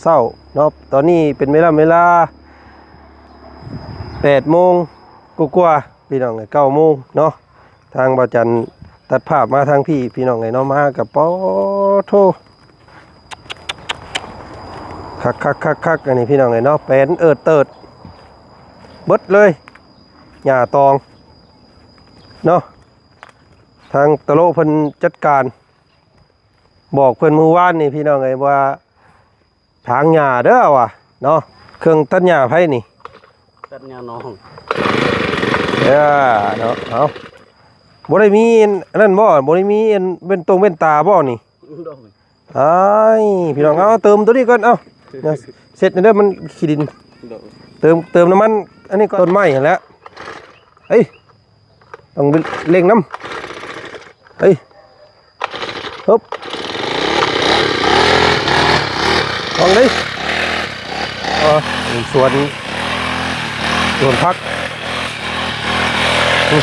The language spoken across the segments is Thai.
เศร้าเนาะตอนนี้เป็นเวลา8 โมงกว่าๆพี่น้อง9 โมงเนาะทางบ่าวจันตัดภาพมาทางพี่น้องเนาะมากับปอโทคักอันนี้พี่น้องเนาะแปลนเติดเบิดเลยหญ้าตองเนาะทางตะโลเพิ่นจัดการบอกเพิ่นมื้อวานนี่พี่น้องว่าทางหญ้าเด้อว่ะเนาะเครื่องตัดหญ้าไผนี่ตัดหญ้าน้องเนาะเอาบ่ได้มีอันนั้นบ่ได้มีอันเป็นตาบ่นี่อ้ายพี่น้องเอาเติมตัวนี้ก่อนเอาเสร็จเด้อมันขี้ดินเติมน้ำมันอันนี้ก็ต้นไม้หั่นแหละเฮ้ยต้องเร่งน้ำเฮ้ยฮึบลองดิสวนพักฮ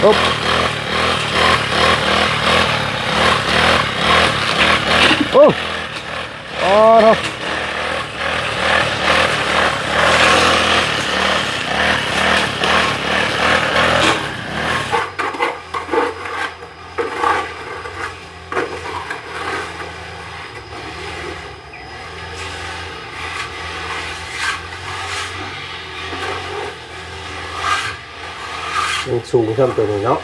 ึบโอ้เนาะสูงขึ้นตัวนี้เนาะ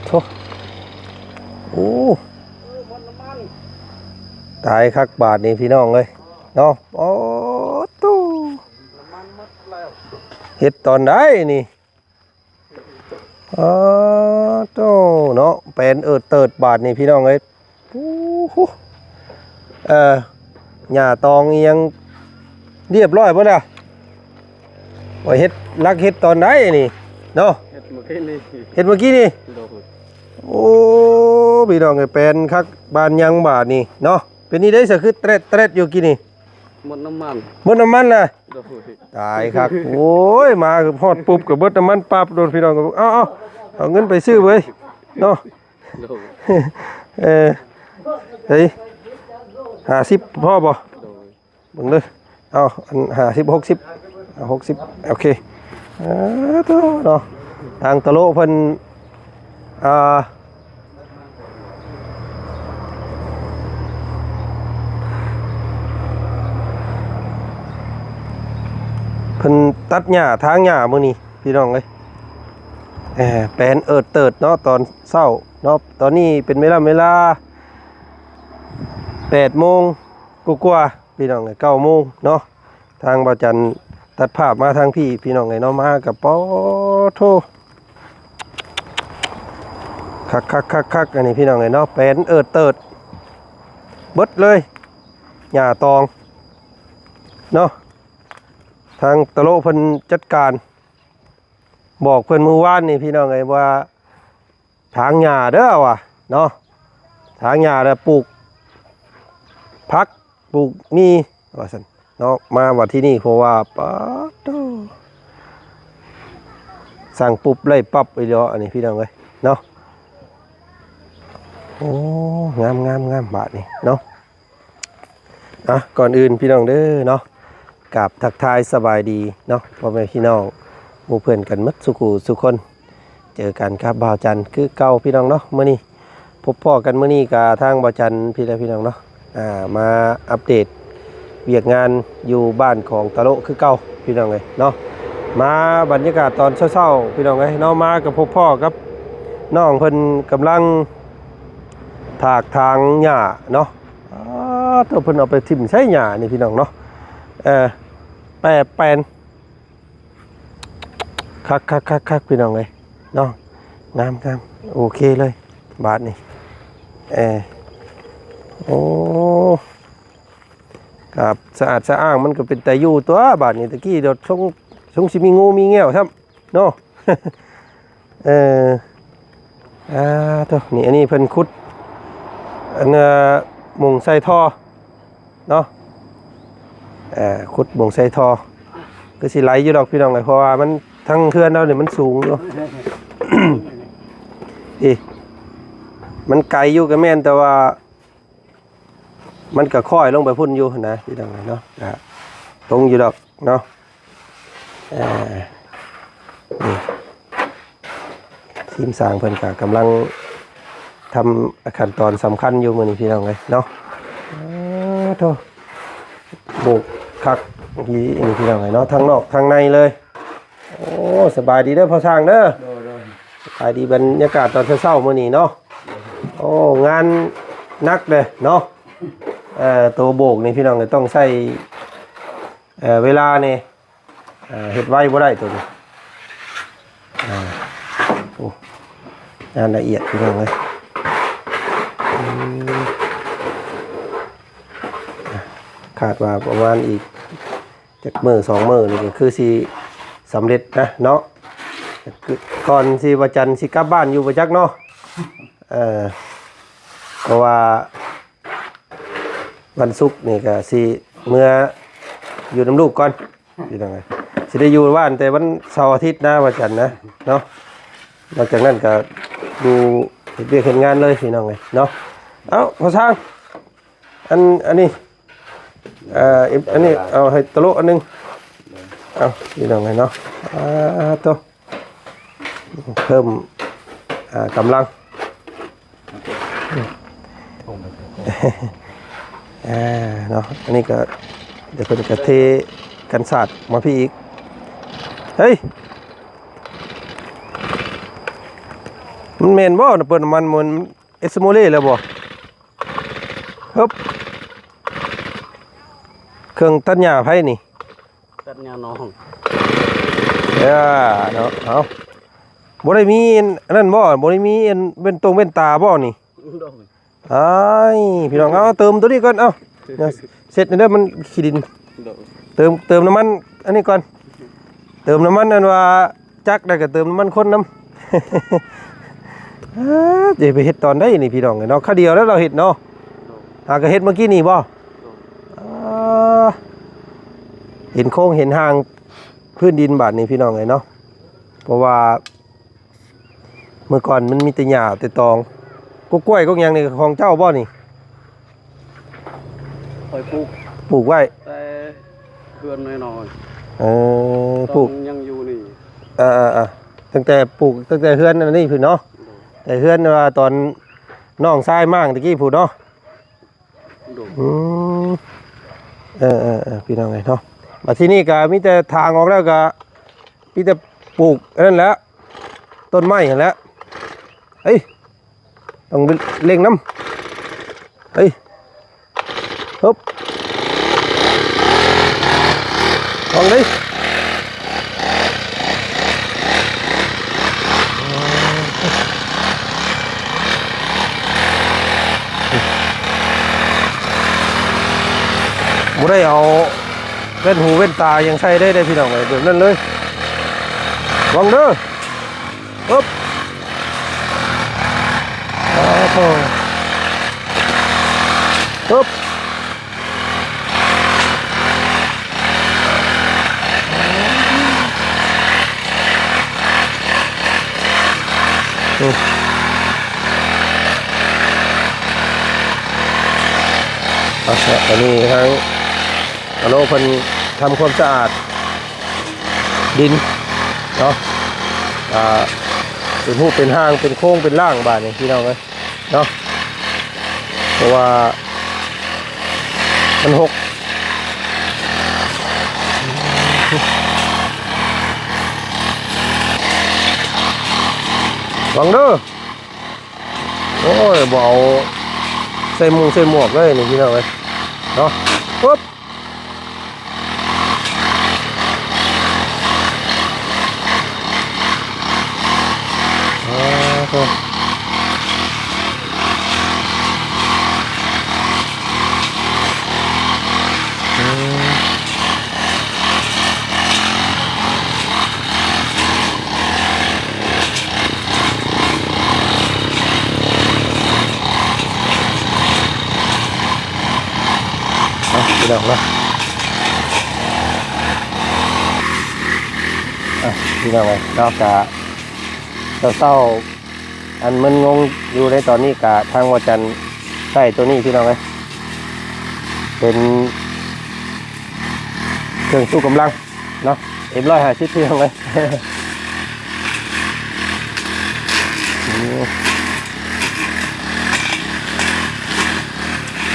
โถ่โอ้ตายคักบาทนี่พี่น้องเลยเนาะโอ้ตู้เฮ็ดตอนได้นี่โตเนาะเป็นเติดบาทนี่พี่น้องเอ้ยหญ้าตองยังเรียบร้อยบ่ล่ะว่าเฮ็ดลักเฮ็ดตอนได้นี่เนาะเฮ็ดเมื่อกี้นี่โอ้พี่น้องเอ้ยเป็นคักบ้านยังบาทนี่เนาะเป็นนี่ได้ซะคือเตร็ดอยู่กี้นี่หมดน้ำมันล่ะตายครับโอ้ยมาฮอดปุ๊บกับเบิดน้ำมันปั๊บโดนพี่น้องก็เอาเงินไปซื้อเว้ยเนาะเฮ้ย50พ่อบ่เบิ่งเด้อเอาอัน50 60โอเคเนาะทางตะโลเพิ่นเพิ่นตัดหญ้าทางหญ้ามื้อนี้พี่น้องเอ้ยแปลนเติดเนาะตอนเช้าเนาะตอนนี้เป็นเวลา8 โมงกว่าๆพี่น้อง9 โมงเนาะทางบ่าวจันตัดภาพมาทางพี่น้องเนาะมากับปอโทคักอันนี้พี่น้องเนาะแปลนเติดเบิดเลยหญ้าตองเนาะทางตะโลเพิ่นจัดการบอกเพิ่นมื้อวานนี่พี่น้องว่าทางหญ้าเด้อว่ะเนาะทางหญ้าแล้วปลูกผักปลูกมีว่าซั่นเนาะมาว่าที่นี่เพราะว่าป๊าดโตสั่งปุ๊บไล่ปั๊บไปเด้ออันนี้พี่น้องเนาะโอ้งามบาดนี่เนาะก่อนอื่นพี่น้องเด้อเนาะกับทักทายสบายดีเนาะพ่อแม่พี่น้องหมู่เพื่อนกันมัดสุคนเจอกันครับบ่าวจันคือเก่าพี่น้องเนาะมื้อนี้พบพ่อกันมื้อนี้กับทางบ่าวจันพี่น้องเนาะมาอัปเดตเวียกงานอยู่บ้านของตะโลคือเก่าพี่น้องเนาะมาบรรยากาศตอนเช้าๆพี่น้องเนาะมากับพบพ่อกับน้องเพิ่นกำลังถากทางหญ้าเนาะตัวเพิ่นเอาไปทิ่มใช้หญ้านี่พี่น้องเนาะแปลนคักพี่น้องเนาะงามโอเคเลยบาทนี่โอ้กับสะอาดสะอ้างมันก็เป็นแต่อยู่ตัวบาทนี่ตะกี้เดี๋ยวชงสิมีงูมีเงี้ยวครับเนาะ เออตัวนี่อันนี้เพิ่นขุดอันหม่งใส่ท่อเนาะขุดหม่งใส่ท่อก็สิไหลอยู่ดอกพี่น้องเลยเพราะว่ามันทั้งเขื่อนเราเนี่ยมันสูงอยู่ อีมันไกลอยู่กับแม่นแต่ว่ามันก็ค่อยลงไปพุ่นอยู่นะพี่น้องเนาะลงอยู่ดอกเนาะนี่ทีมสร้างเพิ่นก็กำลังทำขั้นตอนสำคัญอยู่มื้อนี้พี่น้องเลยเนาะโธ่บุกคักนี่พี่น้องเลยเนาะทั้งนอกทั้งในเลยโอ้สบายดีเด้อพ่อสร้างเด้อสบายดีบรรยากาศตอนเช้าๆมื้อนี้เนาะโอ้งานนักเลยเนาะตัวโบกนี่พี่น้องเลยต้องใช้เวลานี่เฮ็ดไว้บ่ได้ตัวนี้โอ้งานละเอียดพี่น้องเลยขาดว่าประมาณอีกจากมื้อ2มื้อนี่ก็คือสิสำเร็จนะเนาะก่อนสิวันจันทร์สิกลับบ้านอยู่บ่จักเนาะเพราะว่าวันศุกร์นี่ก็สิเมื่ออยู่น้ำลูกก่อนอยู่ตรงไหนสิได้อยู่บ้านแต่วันเสาร์อาทิตย์นะวันจันทร์นะเนาะหลังจากนั้นก็ดูเรียกเห็นงานเลยพี่น้องเลยเนาะเอ้าพอช่างอันนี้อันนี้เอาให้ตะลุอันนึงเอาพี่น้องเลยเนาะตัวเพิ่มกำลังเนาะอันนี้ก็เดี๋ยวเพิ่นจะเทกันศาสตร์มาพี่อีกเฮ้ยมันเมนบ่เปิดมันเอสโมเล่แล้วบ่ฮึบเครื่องตัดหญ้าไผนี่ตัดหญ้าน้องเนาะเอาบ่ได้มีอันนั้นบ่ได้มีอันเป็นตรงเป็นตาบ่นี่อ้ายพี่น้องเอาเติมตัวนี้ก่อนเอาเสร็จแล้วมันขี้ดินเติมน้ำมันอันนี้ก่อนเติมน้ำมันอันว่าจักได้ก็เติมน้ำมันคนน้ำ เดี๋ยวไปเฮ็ดตอนได้นี่พี่น้องเนาะข้าวเดียวแล้วเราเฮ็ดเนาะก็เฮ็ดเมื่อกี้นี่บ่เห็นโค้งเห็นหางพื้นดินบาดนี่พี่น้องเนาะเพราะว่าเมื่อก่อนมันมีแต่หญ้าแต่ตองกล้วยก็ยังนี่ของเจ้าบ่นี่คอยปลูกไว้แต่เพื่อนน้อยปลูกยังอยู่นี่ตั้งแต่ปลูกตั้งแต่เฮือนนี่พี่เนาะแต่เฮือนว่าตอนน้องชายมั่งตะกี้พูดเนาะพี่น้องไงเนาะมาที่นี่ก็มีแต่ทางออกแล้วก็มีแต่ปลูกนั่นแหละต้นไม้เห็นแล้วเฮ้ยต้องเล่งน้ำเฮ้ยฮึบลองดิบ่ได้เอาเว้นหูเว้นตายังใช้ได้พี่น้องเลยแบบนั้นเลยลองเด้อฮึบฮึบอันนี้ทั้งอโนเพิ่นทำความสะอาดดินเนาะเป็นหูเป็นห้างเป็นโค้งเป็นล่างบ้านนี่พี่น้องเลยเนาะเพราะว่ามันหกวังเด้อโอ้ยบ่เอาใส่หมวกเลยนี่พี่น้องเลยเนาะปุ๊บ พี่น้องเนาะพี่น้องเลยนอกจากเศร้าอันมันงงอยู่ในตอนนี้กะทางวัดจันทร์ใช่ตัวนี้พี่น้องเลยเป็นเครื่องสู้กำลังเนาะM150พี่น้องเลย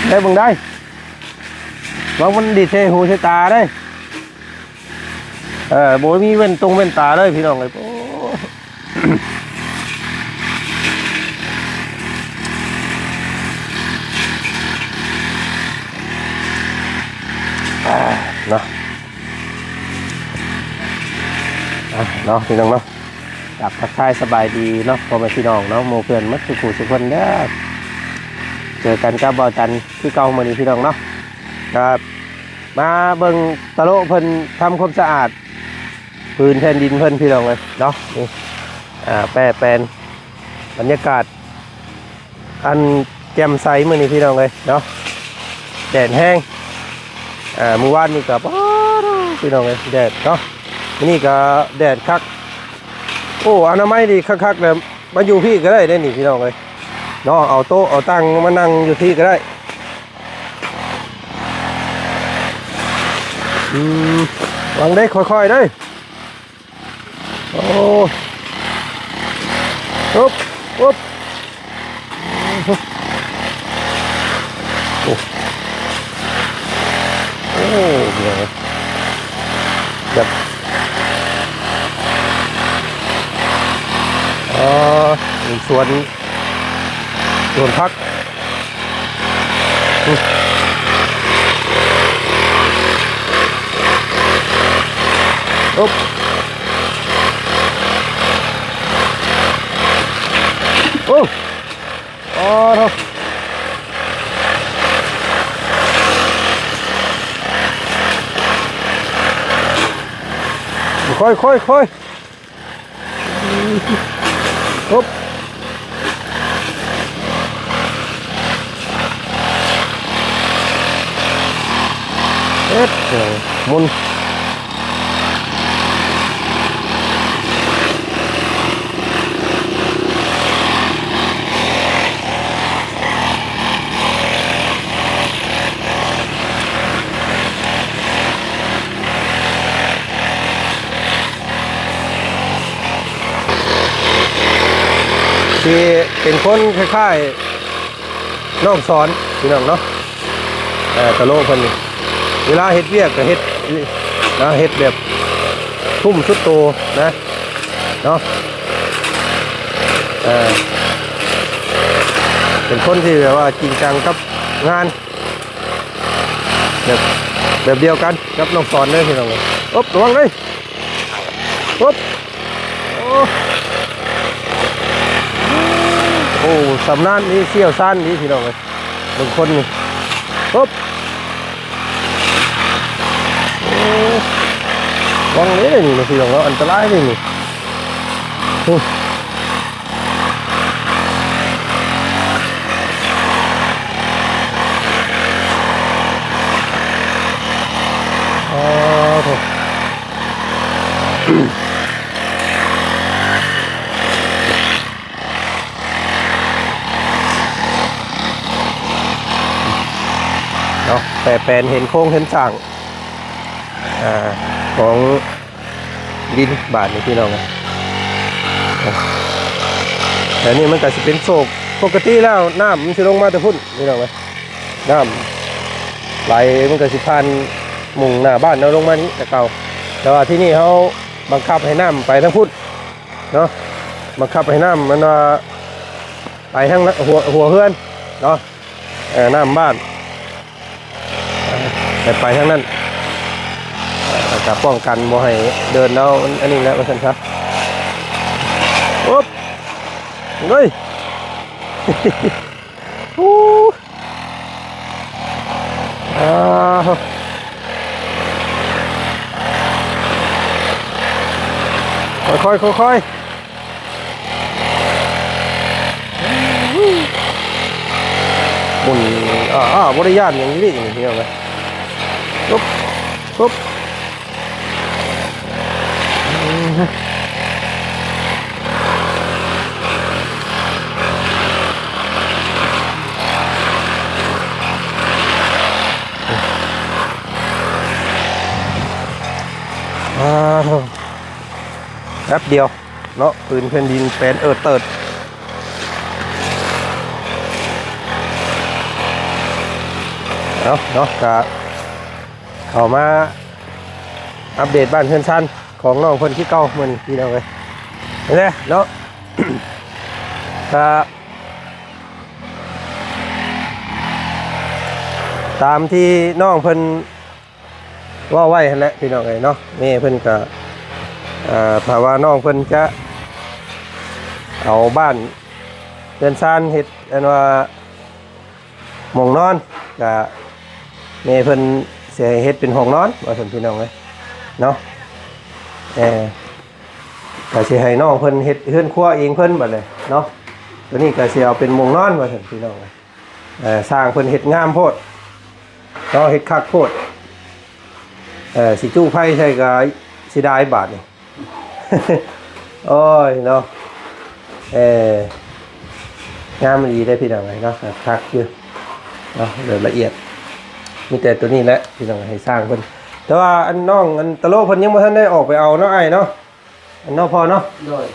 ได้บึงได้บางมันดีเทหูเทตาได้โบมีเว้นตรงเว้นตาเลยพี่น้องเลยโอ้เนาะเนาะพี่น้องเนาะกับทักทายสบายดีเนาะพ่อแม่พี่น้องเนาะโมเพื่อนมัดสุขุสุขคนเด้อเจอกันกับบ่าวจันที่เก่ามื้อนี้พี่น้องเนาะครับมาเบิ่งตะโลเพิ่นทำความสะอาดพื้นแผ่นดินเพิ่นพี่น้องเลยเนาะนี่แปรแปลนบรรยากาศอันแจ่มใสมื้อนี้พี่น้องเลยเนาะแดดแห้งมื้อวานนี่ก็พี่น้องเลยแดดเนาะมื้อนี้ก็แดดคักโอ้อนามัยดีคักๆเลยมาอยู่พี่ก็ได้ได้นี่พี่น้องเลยเนาะเอาโต๊ะเอาตั้งมานั่งอยู่ที่ก็ได้วางได้ค่อยๆได้โอ้ปุ๊บปุ๊บโอ้โอ้เดี๋ยวแบบสวนพักปุ๊บโอ้อ๋อเนาะค่อยปุ๊บมุนที่เป็นคนคล้ายๆนอกสอนพี่น้องเนาะตะโลคนนี้เวลาเฮ็ดเวียกก็เฮ็ดนะเฮ็ดแบบทุ่มสุดโตนะเนาะเป็นคนที่แบบว่าจริงจังกับงานแบบเดียวกันกับน้องสอนเลยพี่น้องอ๊บระวังเลยอ๊บโอ้สำนานนี้เชี่ยวชาญนี้พี่น้องเลยบางคนนี่อ๊บวางนี้เลยนี่นะพี่น้องเราอันตรายเลยนี่เนาะแต่แปลนเห็นโค้งเห็นสั่งของดินบาทนี่พี่น้องแต่นี่มันก็จะเป็นโศกปกติแล้วน้ำมันจะลงมาแต่พุ่นพี่น้องไหมน้ำไหลมันก็สิพันมุงหน้าบ้านเราลงมานี้แต่เก่าแต่ว่าที่นี่เขาบังคับให้น้ำไปทั้งพุ่นเนาะบังคับให้น้ำมันไปทั้งหัวเฮือนเนาะน้ำบ้านไปทั้งนั้นจะป้องกันบ่ให้เดินแล้วอันนี้แล้วกันครับปุ๊บเลยค่อยบุญบริยานอย่างนี้นี่เห็นไหม ปุ๊บปุ๊บแป๊บเดียวเนาะปืนแผ่นดินเป็นเติดเนาะกะเข้ามาอัปเดตบ้านเพื่อนชั้นของน้องคนที่เก่ามันพี่น้องเลยนี่แหละเนาะ กะตามที่น้องเพิ่นว่าไว้หั่นแหละพี่น้องเลยเนาะแม่เพิ่นกะถ้าว่าน้องเพิ่นจะเอาบ้านเรือนซานเฮ็ดอันว่าหม่องนอนกะแม่เพิ่นสิให้เฮ็ดเป็นห้องนอนว่าซั่นพี่น้องเอ้ยเนาะก็สิให้น้องเพิ่นเฮ็ดเรือนครัวเองเพิ่นบัดนี้เนาะตัวนี้ก็สิเอาเป็นหม่องนอนว่าซั่นพี่น้องเอ้ยสร้างเพิ่นเฮ็ดงามโพดเนาะเฮ็ดคักโพดสิจู้ไผใช่ก็สิได้บาทนี่ โอ้ยเนาะงามดีได้พี่น้องเนาะคักอยู่เนาะเดี๋ยวละเอียดมีแต่ตัวนี้แหละพี่น้องให้สร้างเพิ่นแต่ว่าอันน้องอันตะโลเพิ่นยังบ่ทันได้ออกไปเอาเนาะไอ้เนาะอันเนาะพอเนาะโดย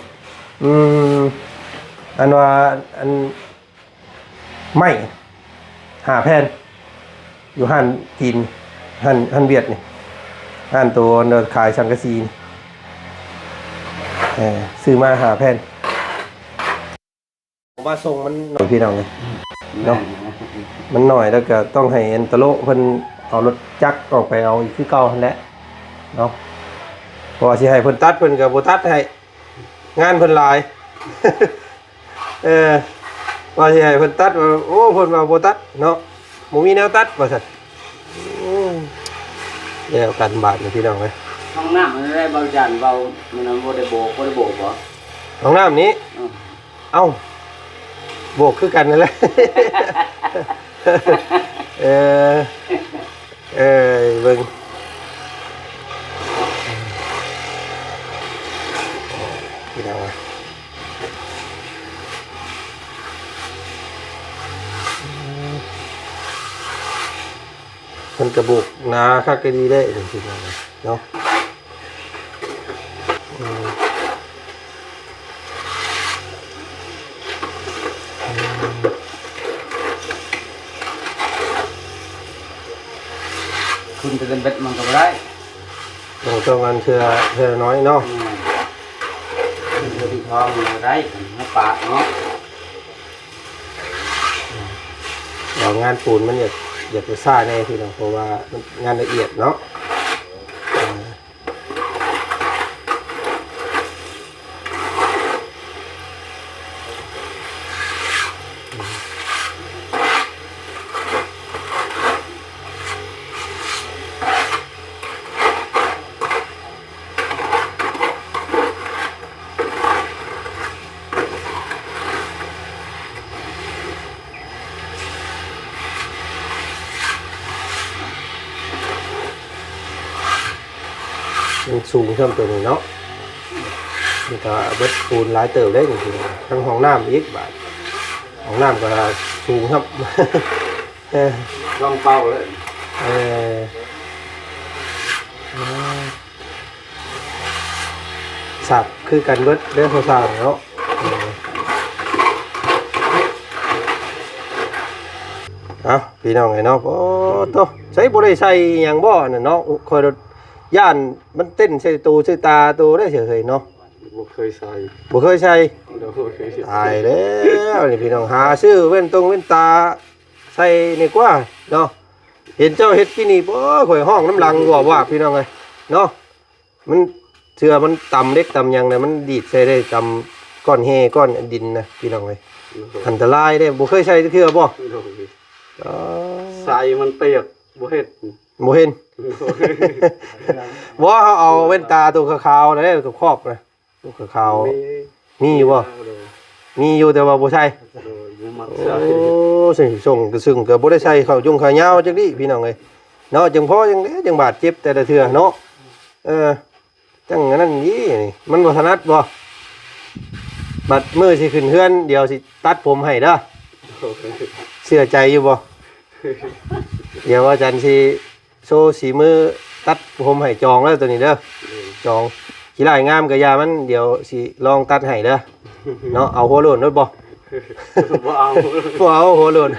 อันว่าอันไม่หาแผ่นอยู่ห้านจีนห้านเวียดนี่ห้านตัวเดินขายสังกะสีซื้อมาหาแผ่นผมว่าทรงมันหน่อยพี่น้องเลยเนาะมันหน่อยแล้วก็ต้องให้เอ็นตะโลเพิ่นเอารถจักรออกไปเอาอีกคือเก่าหั่นแหละเนาะเพราะว่าสิให้เพิ่นตัดเพิ่นก็บ่ตัดให้งานเพิ่นหลาย ว่าสิให้เพิ่นตัดว่าโอ้เพิ่นว่าบ่ตัดเนาะบ่มีแนวตัดว่าซั่นแล้วกันบาดนี่พี่น้องเอ้ย ห้องน้ำมันได้เบาจานเบามันบ่ได้โบกบ่ ห้องน้ำนี้เอ้าโบกคือกันนั่นแหละ เบิ่งพี่น้องมันกระบุกหนาคักก็ดีได้ถึงสิเนาะคุณจะเป็นเบ็ดมันก็ได้ต้องอันเชื่อน้อยเนาะเชื่อที่ท้องมันได้มาปาดเนาะเรางานปูนมันอยากจะซ่าแน่พี่น้องเพราะว่ามันงานละเอียดเนาะมันสูงเท่าตัวนี้เนาะมันก็เบ็ดปูนหลายเติบได้จริงๆทั้งห้องน้ำอีกบาทห้องน้ำก็สูงครับ ลองเป่าเลยสับคือกันเบิดเรื่องโซซาเนาะพี่น้องไงเนาะโอ้โตใช้บ่ได้ใส่หยังบ่น่ะเนาะคอยย่านมันเต้นใส่ตูใส่ตาตูได้เฉยๆเนาะบ่เคยใส่ตายแล้วนี่พี่น้องหาซื้อเว้นตาใส่นี่กว่าเนาะเห็นเจ้าเฮ็ดกินนี่บ่ข่อยห้องน้ำลังว่าพี่น้องเอ้ยเนาะมันเชื่อมันต่ำเล็กต่ำหยังน่ะมันดีดใส่ได้ต่ำก้อนเฮก้อนดินนะพี่น้องเอ้ยอันตรายเด้บ่เคยใส่เทื่อบ่ใส่มันเปียกบ่เฮ็ดบ่เห็นว่าเขาเอาเว้นตาตัวขาวๆนะตัวครอบนะตัวขาวมีอยู่บ่มีอยู่แต่ว่าบ่ใช่โอ้ส่งก็บ่ได้ใส่เข้ายุ่งขายาวจักดิพี่น้องเอ้ย เนาะจังพ่อจังเด้จังบาดเจ็บแต่ละเทื่อเนาะจังนั้นนี่มันบ่ถนัดบ่บัดมื้อสิขึ้นเฮือนเดี๋ยวสิตัดผมให้เด้อเชื่อใจอยู่บ่เดี๋ยวอาจารย์สิโชว์สีมือตัดผมให้จองแล้วตัวนี้เด้อจองขี้ลายงามก็ยามันเดี๋ยวสิลองตัดให้เด้อเนาะเอาหัวโล้นด้วยบ่บ่เอาบ่เอาหัวโล้น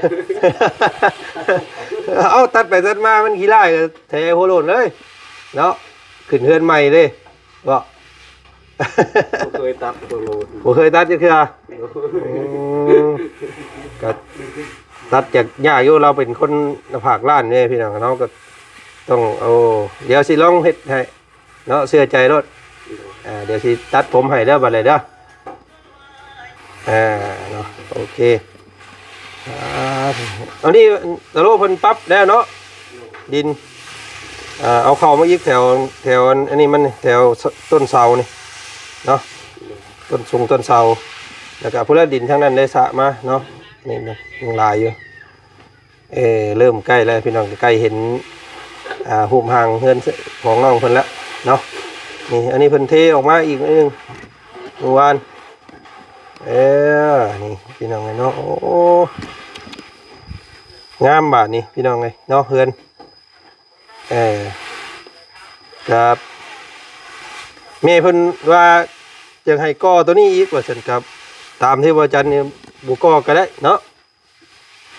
เอาตัดไปตัดมามันขี้ลายก็แทหัวโล้นเลยเนาะขึ้นเฮือนใหม่เลยบ่เคยตัดหัวโล้นบ่เคยตัดจักเทื่อก็ตัดจากยากอยู่เราเป็นคนภาคล้านนี่พี่น้องเนาะก็ต้องเอาเดี๋ยวสิลองเฮ็ดให้เนาะเชื่อใจรถเดี๋ยวสิตัดผมให้เด้อบัดเลยเด้อเนาะโอเคอันนี้ตะโลเพิ่นปรับแล้วเนาะดินเอาเข้ามาอีกแถวอันนี้มันแถวต้นเสานี่เนาะต้นเสาแล้วก็พุ่นละดินทั้งนั้นได้สระมาเนาะนี่ยังลายอยู่เริ่มใกล้แล้วพี่น้องใกล้เห็นหุบห่างเฮือนของน้องเพิ่นแล้วเนาะนี่อันนี้เพิ่นเทออกมาอีกนิดนึงเมื่อวานนี่พี่น้องไงเนาะโอ้งามบาดนี่พี่น้องไงเนาะเฮือนครับแม่เพิ่นว่าจะให้ก่อตัวนี้อีกว่าซั่นครับตามที่ว่าอาจารย์นี่บ่ก่อก็ได้เนาะ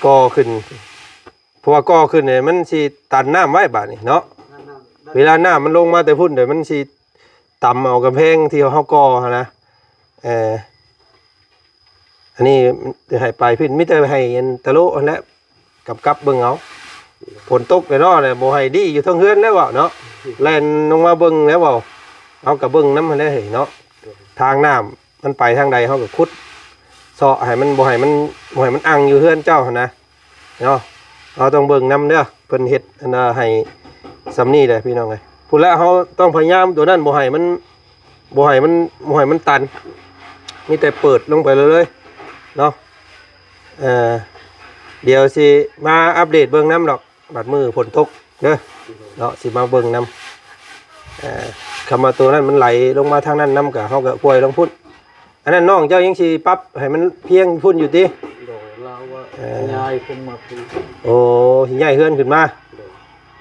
ก่อขึ้นเพราะว่าก่อขึ้นเนี่ยมันสิตันน้ำไว้บาดนี่เนาะเวลาน้ำมันลงมาแต่พุ่นเดี๋ยวมันสิต่ำเอากำแพงที่เขาก่อนะอันนี้จะให้ปลายพื้นมิแต่ให้ตะโลอันแล้วกับเบิ่งเอาฝนตกเลยเนาะเลยโบให้ดีอยู่ทั้งเฮือนแล้วเนาะแล่นลงมาเบิ่งแล้วเอากับเบิ่งน้ำมันได้เนาะทางน้ำมันไปทางใดเขากับคุดเสาะให้มันโบให้มันอังอยู่เฮือนเจ้านะเนาะเราต้องเบิ่งน้ำเด้อเพิ่นเฮ็ดอันให้สำนี่เลยพี่น้องเลยพูดแล้วเขาต้องพยายามตัวนั้นโบให้มันตันมีแต่เปิดลงไปเลยเนาะเดี๋ยวสิมาอัปเดตเบิ่งน้ำดอกบัดมือฝนตกเด้อเนาะสิมาเบิ่งน้ำคำว่าตัวนั้นมันไหลลงมาทางนั้นน้ำกับเขากับป่วยลงพุ่นอันนั้นน้องเจ้ายังสิปั๊บให้มันเพียงพุ่นอยู่ดิเราว่าใหญ่ขึ้นมาโอ้หิใหญ่เฮือนขึ้นมา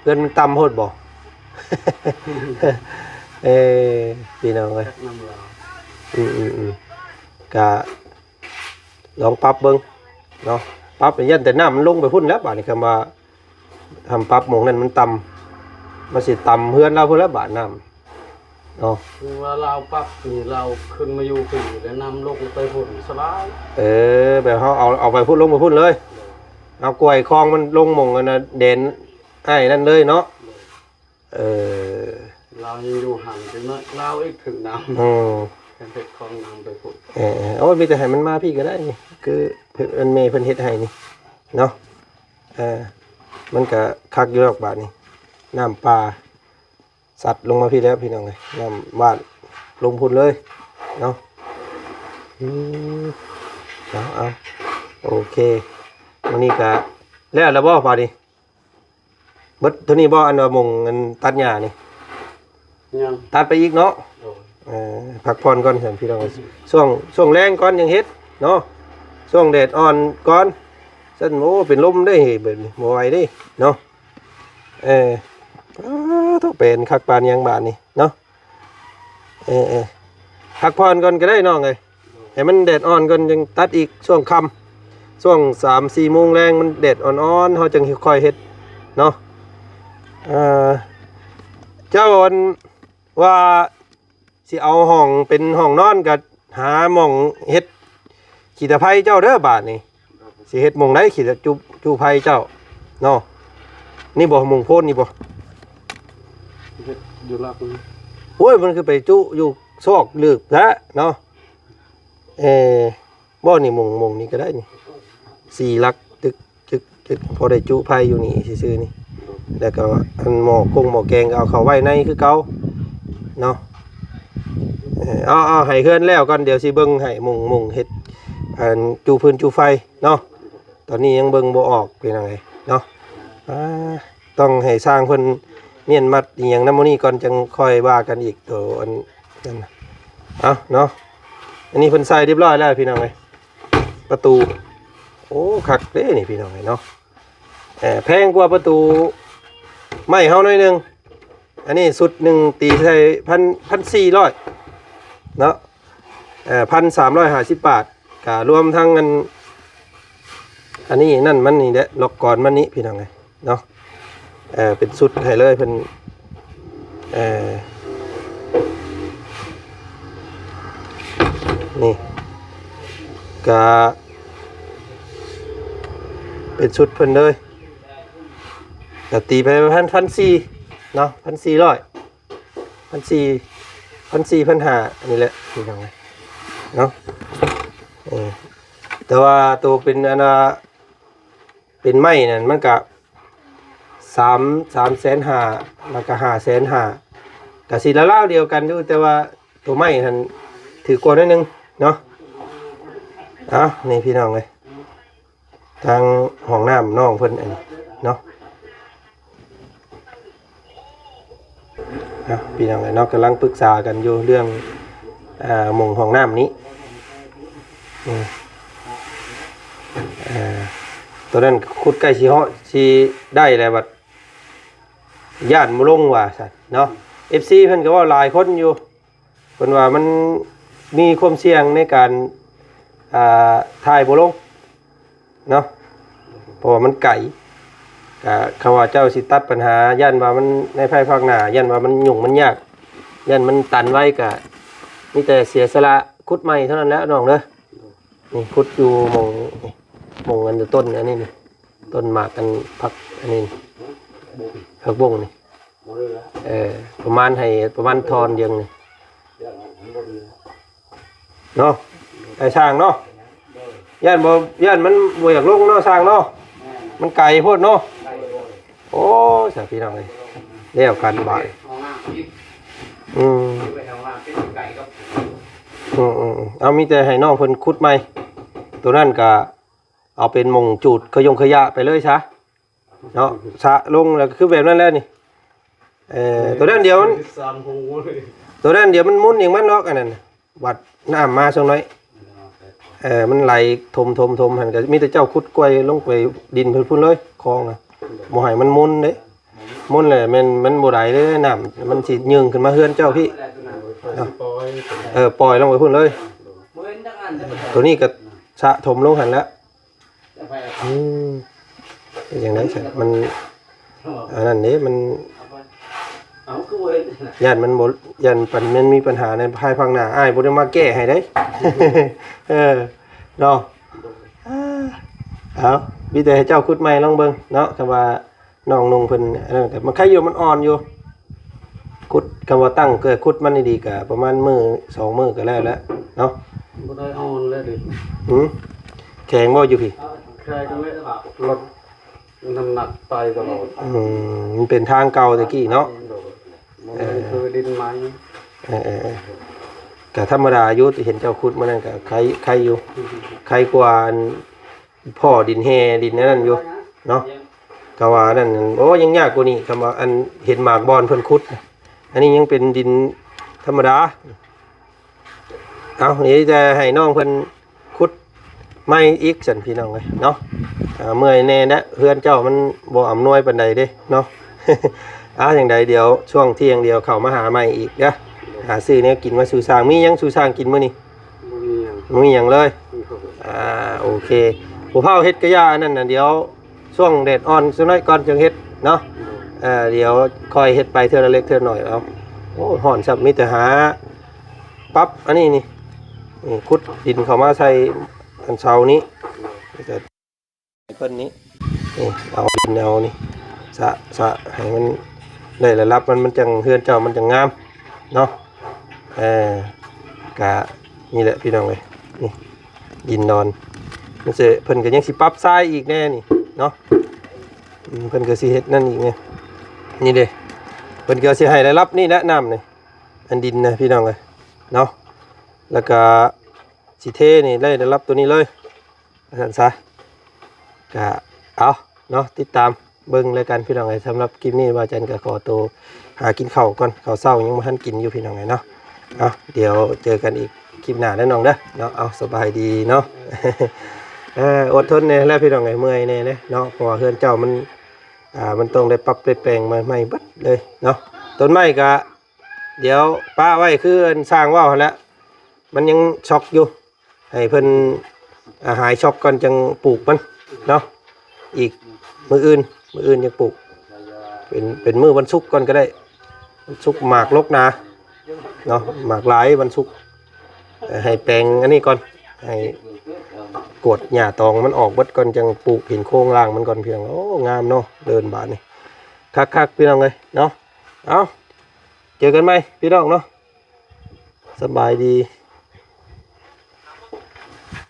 เฮือนมันต่ำโพดบ่พี่น้องเลยกะลองปรับเบิ้งเนาะปรับยันแต่น้ำมันลงไปพุ่นแล้วบาดนี่คำว่าทำปรับหมองนั้นมันต่ำมันสิต่ำเฮือนเราพุ่นแล้วบาดน้ำเนาะคือว่าเราปรับนี่เราขึ้นมาอยู่ปีแล้วนำลงไปพุ่นสบายแบบเขาเอาไปพุ่นลงไปพุ่นเลยเอากล้วยคลองมันลงหมองกันนะเด่นไอ้นั่นเลยเนาะเรายังอยู่ห่างกันเนาะเราอีกถึงน้ำเป็นเห็ดคลองน้ำไปพุ่นโอ้มีแต่ให้มันมาพี่ก็ได้นี่คือเพิ่นเมย์เพิ่นเฮ็ดให้นี่เนาะมันก็คักอยู่ดอกบาดนี่น้ำปลาสัตว์ลงมาพี่แล้วพี่น้องเลยน้ำบ้านลงพุ่นเลยเนาะเอาโอเควันนี้ก็แล้วบ่ป่านี่เบิดตัวนี้บ่อันว่ามงอันตัดหญ้านี่ยังตัดไปอีกเนาะพักผ่อนก่อนเถอะพี่น้องช่วงแรงก่อนยังเฮ็ดเนาะช่วงแดดอ่อนก่อนเส้นโอ้เป็นลมได้แบบนี้บ่ไหวได้เนาะต้องเป็นคักปานยังบาดนี่เนาะพักผ่อนก่อนก็ได้น้องเลยให้มันแดดอ่อนก่อนยังตัดอีกช่วงค่ำช่วง 3-4 โมงแรงมันแดดอ่อนๆเฮาจึงค่อยเฮ็ดเนาะเจ้าว่าสิเอาห้องเป็นห้องนอนกับหาหม่องเฮ็ดขีตะไคร้เจ้าเด้อบาดนี่สิเฮ็ดหม่องไหนขีตะจูไผเจ้าเนาะนี่บ่หม่องโพนนี่บ่อยู่ลักโอ้ยมันคือไปจุอยู่ซอกลึกนะเนาะบ่นี่หม่องนี่ก็ได้นี่4หลักตึกพอได้จุไผอยู่นี่ซื่อๆนี่แล้วก็อันหม้อแกงเอาเข้าไว้ในคือเก่าเนาะเอาให้เฮือนแล้วก่อนเดี๋ยวสิเบิ่งให้มุงเฮ็ดอันจูพื้นจูไฟเนาะตอนนี้ยังเบิ่งบ่ออกเป็นจังไงเนาะ ต้องให้สร้างเพิ่นเมียนมัดอหย่างนำมื้อนี้ก่อนจังค่อยว่ากันอีกตัวอันนั้นน่ะเอาเนาะอันนี้เพิ่นใส่เรียบร้อยแล้วพี่น้องเอ้ยประตูโอ้คักเด้นี่พี่น้องเอ้ยเนาะแพงกว่าประตูไม้เฮาหน่อยนึงอันนี้สุดหนึ่งตีใส่1,400เนาะ1,350 บาทก็รวมทั้งอันนี้นั่นมันนี่แหละล็อกก่อนมันนี้พี่น้องเอ้ยเนาะเป็นสุดให้เลยเพิ่นนี่ก็เป็นชุดเพิ่นเลยแต่ตีไป1,400เนาะ1,400 1,400 อันนี้แหละพี่น้องเนาะแต่ว่าตัวเป็นอันเป็นไม้นั่นมันก็3,500,000แล้วก็5,500,000ก็สิละลาวเดียวกันอยู่แต่ว่าตัวไม้นั่นถือกว่านิดนึงเนาะนี่พี่น้องเลยทางห้องน้ำน้องเพิ่นอันนี้เนาะพี่น้องเลยเนาะกำลังปรึกษากันอยู่เรื่องหม่องห้องน้ำนี้ตัวนั้นขุดใกล้สิเหาะสิได้แล้วบัดย่านบ่ลงว่าซั่นเนาะ FC เพิ่นก็ว่าหลายคนอยู่เพิ่นว่ามันมีความเสี่ยงในการถ่ายบ่ลงเนาะเพราะว่ามันไกลคำว่าเจ้าสิตัดปัญหาย่านว่ามันในภายภาคหน้าย่านว่ามันยุ่งมันยากย่านมันตันไว้ก็มีแต่เสียสละขุดใหม่เท่านั้นแหละน้องเด้อนี่ขุดอยู่หม่องอันต้นอันนี้นี่ต้นหมากกันผักอันนี้ผักบุ้งนี่ประมาณทอนเดียวนี่เนาะไอ้ช่างเนาะย่านมันบ่อยากลงเนาะช่างเนาะมันไกลโพดเนาะโอ้สาพี่น้องเลยแล้วกันบ่ายเอามีแต่ให้น้องเพิ่นขุดใหม่ตัวนั้นก็เอาเป็นหม่องจูดขยะไปเลยซะเนาะสะลงแล้วคือแบบนั้นแล้วนี่ตัวนั้นเดียวมันมันมุนเองมันเนาะอันนั้นวัดน้ำมาสักหน่อยมันไหลทมหันก็มีแต่เจ้าขุดกล้วยลงไปดินเพิ่นพุ่นเลยคลองน่ะบ่ให้มันมุนเด้มุนแหละมันบ่ได้เลยน้ำมันสิยึงขึ้นมาเฮือนเจ้าพี่ปล่อยลงไปพุ่นเลยตัวนี้ก็สะถมลงหันแล้วเป็นจังได๋ซะมันอันนั้นเด้มันย่านมันบ่ย่านมันมีปัญหาในภายภาคหน้าอ้ายบ่ได้มาแก้ให้ได้เนาะเอามีแต่ให้เจ้าขุดใหม่ลองเบิ่งเนาะคำว่าน้องนุ่งเพิ่นแต่มันใครอยู่มันอ่อนอยู่ขุดคำว่าตั้งเกิดขุดมันดีๆก็ประมาณมื้อ2มื้อก็แล้วเนาะบ่ได้อ่อนเลยดิแข็งบ่อยู่พี่แข็งเลยลดน้ำหนักไปตลอดมันเป็นทางเก่าตะกี้เนาะคือดินไม้ก็ธรรมดาอยู่ที่เห็นเจ้าขุดมันนั่นก็ใครอยู่ใครกว่าพ่อดินแห่ดินนั่นอยู่เนาะก็ว่านั่นโอ้ยังยากกว่านี้คำว่าอันเห็นหมากบอนเพิ่นขุดอันนี้ยังเป็นดินธรรมดาเอานี่จะให้น้องเพิ่นขุดไม่อีกสั่นพี่น้องเลยเนาะเมื่อยแน่นะเพื่อนเจ้ามันบ่อำนวยปานใดเด้เนาะอย่างใดเดี๋ยวช่วงเที่ยงเดียวเข้ามาหาใหม่อีกเด้อหาซื้อเนี่ยกินมาสู่สร้างมียังสู่สร้างกินมื้อนี้มีหยังเลยโอเคผู้เฒ่าเฮ็ดกะยานั่นน่ะเดี๋ยวช่วงแดดอ่อนสักหน่อยก่อนจึงเฮ็ดเนาะเดี๋ยวค่อยเฮ็ดไปเทื่อละเล็กเทื่อน้อยเอาโอ้ฮ้อนซับมีแต่หาปั๊บอันนี้นี่ขุดดินเข้ามาใส่อันเสานี้แต่เพิ่นนี้เอาดินเอานี่สะให้มันได้ระดับมันจังเฮือนเจ้ามันจังงามเนาะกะนี่แหละพี่น้องเลยนี่ดินนอนมันสิเพิ่นก็ยังสิปรับทรายอีกแน่นี่เนาะเพิ่นก็สิเฮ็ดนั่นอีกไงนี่เด้เพิ่นก็สิให้ได้รับนี่แนะนำนี่อันดินนะพี่น้องเลยเนาะแล้วก็สิเทนี่ได้รับตัวนี้เลยซั่นซะก็เอาเนาะติดตาม เบิ่งเลยกันพี่น้องไอ้สำหรับคลิปนี้ว่าจันก็ขอตัวหากินข้าวก่อนข้าวเช้ายังบ่ทันกินอยู่พี่น้องไอ้เนาะเอาเดี๋ยวเจอกันอีกคลิปหน้าแน่น้องเด้อเนาะเอาสบายดีเนาะ อดทนเนี่ยแล้วพี่น้องไอ้เมื่อยเนี่ยเนาะเพราะว่าเฮือนเจ้ามันต้องได้ปรับได้แปลงมาใหม่เบิดเลยเนาะต้นไม้ก็เดี๋ยวป้าไว้คือสร้างว่าวหั่นแหล้วมันยังช็อกอยู่ให้เพิ่นหายช็อกก่อนจังปลูกมันเนาะอีกมื้ออื่นยังปลูกเป็นมื้อวันศุกร์ก่อนก็ได้วันศุกร์หมากลกนาเนาะหมากหลายวันศุกร์ให้แปลงอันนี้ก่อนให้กดหญ้าตองมันออกเบิดก่อนจังปลูกเห็นโครงล่างมันก่อนเพียงโอ้งามเนาะเดินบาดนี่คักๆพี่น้องเอ้ยเนาะเอาเจอกันไหมพี่น้องเนาะสบายดี